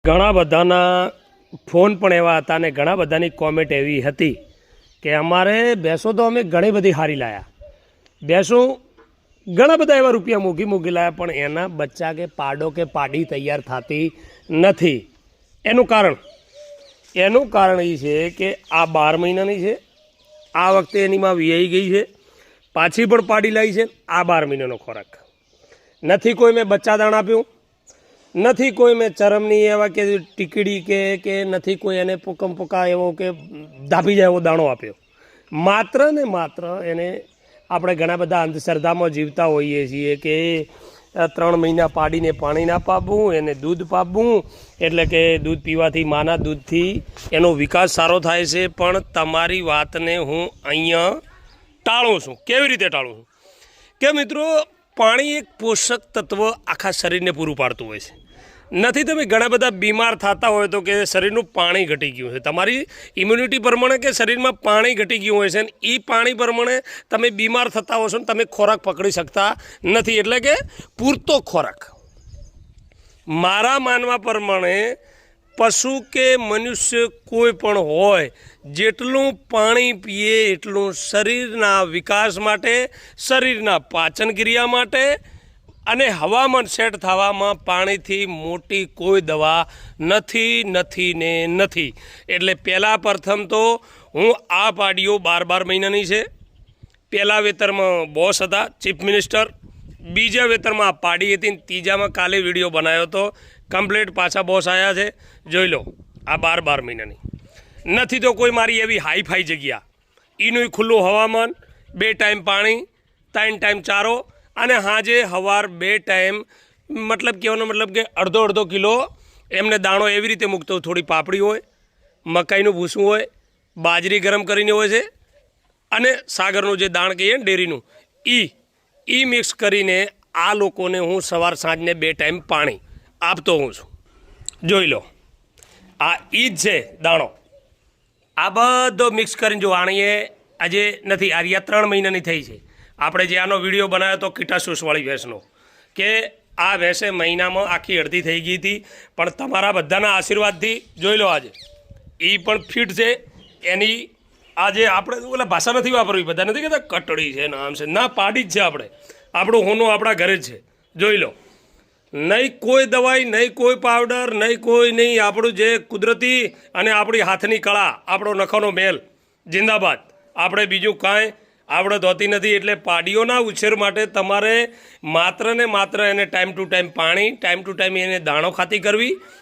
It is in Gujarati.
ઘણા બધાના ફોન પણ એવા હતા અને ઘણા બધાની કોમેન્ટ એવી હતી કે અમારે ભેંસો તો અમે ઘણી બધી હારી લાયા, ભેંસો ઘણા બધા એવા રૂપિયા મૂકી લાયા, પણ એના બચ્ચા કે પાડો કે પાડી તૈયાર થતી નથી. એનું કારણ એ છે કે આ 12 મહિનાની છે, આ વખતે એની માં વિયાઈ ગઈ છે, પાછી પણ પાડી લાવી છે. આ 12 મહિનાનો ખોરાક નથી, કોઈ મેં બચ્ચા દાણ આપ્યું નથી, કોઈ મેં ચરમની એવા કે ટીકડી કે નથી કોઈ એને પોકા એવો કે ધાપી જાય એવો દાણો આપ્યો. માત્ર ને માત્ર એને આપણે ઘણા બધા અંધશ્રદ્ધામાં જીવતા હોઈએ છીએ કે 3 મહિના પાડીને પાણી ના પાપવું, એને દૂધ પાપવું, એટલે કે દૂધ પીવાથી માના દૂધથી એનો વિકાસ સારો થાય છે. પણ તમારી વાતને હું અહીંયા ટાળું છું. કેવી રીતે ટાળું છું કે મિત્રો, પાણી એક પોષક તત્વ આખા શરીરને પૂરું પાડતું હોય છે. નથી તમે ઘણા બધા બીમાર થતા હોય તો કે શરીરનું પાણી ઘટી ગયું છે, તમારી ઇમ્યુનિટી પ્રમાણે કે શરીરમાં પાણી ઘટી ગયું હોય છે, અને એ પાણી પ્રમાણે તમે બીમાર થતા હો છો ને તમે ખોરાક પકડી શકતા નથી. એટલે કે પૂરતો ખોરાક, મારા માનવા પ્રમાણે પશુ કે મનુષ્ય કોઈ પણ હોય, જેટલું પાણી પીએ એટલું શરીરના વિકાસ માટે, શરીરના પાચન ક્રિયા માટે અને હવામાન સેટ થવામાં પાણીથી મોટી કોઈ દવા નથી. એટલે પહેલાં પ્રથમ તો હું આ પાડીઓ 12 મહિનાની છે. પહેલાં વેતરમાં બોસ હતા, ચીફ મિનિસ્ટર. બીજા વેતરમાં આ પાડી હતી, ત્રીજામાં કાલે વિડીયો બનાવ્યો હતો. કમ્પ્લીટ પાછા બોસ આવ્યા છે, જોઈ લો. આ 12 મહિનાની નથી તો કોઈ મારી એવી હાઈફાઈ જગ્યા, એનું ખુલ્લું હવામાન, 2 ટાઈમ પાણી, 3 ટાઈમ ચારો, અને હાજે સવાર 2 ટાઈમ, મતલબ કહેવાનો મતલબ કે અડધો કિલો એમને દાણો એવી રીતે મૂકતો. થોડી પાપડી હોય, મકાઈનું ભૂસું હોય, બાજરી ગરમ કરીને હોય છે, અને સાગરનું જે દાણ કહીએ ને ડેરીનું, એ મિક્સ કરીને આ લોકોને હું સવાર સાંજને 2 ટાઈમ પાણી આપતો હું છું. જોઈ લો, આ જ છે દાણો. આ બધો મિક્સ કરીને જો આણીએ આજે નથી, આ 3 મહિનાની થઈ છે. આપણે જે આનો વિડીયો બનાવ્યો હતો કીટાસૂસવાળી ભેંસનો, કે આ ભેંસે મહિનામાં આખી અડધી થઈ ગઈ હતી, પણ તમારા બધાના આશીર્વાદથી જોઈ લો આજે એ પણ ફિટ છે. એની આજે આપણે ઓલા ભાષા નથી વાપરવી, બધા નથી કહેતા કટડી છે ને આમ છે, ના, પાડી જ છે. આપણું હોનું આપણા ઘરે જ છે. જોઈ લો, નહીં કોઈ દવાઈ, નહીં કોઈ પાવડર, નહીં આપણું જે કુદરતી અને આપણી હાથની કળા, આપણો નખોનો મેલ જિંદાબાદ. આપણે બીજું કાંઈ આવડત હોતી નથી. એટલે પાડીઓના ઉછેર માટે તમારે માત્ર ને માત્ર એને ટાઈમ ટુ ટાઈમ પાણી, ટાઈમ ટુ ટાઈમ એને દાણો ખાતી કરવી,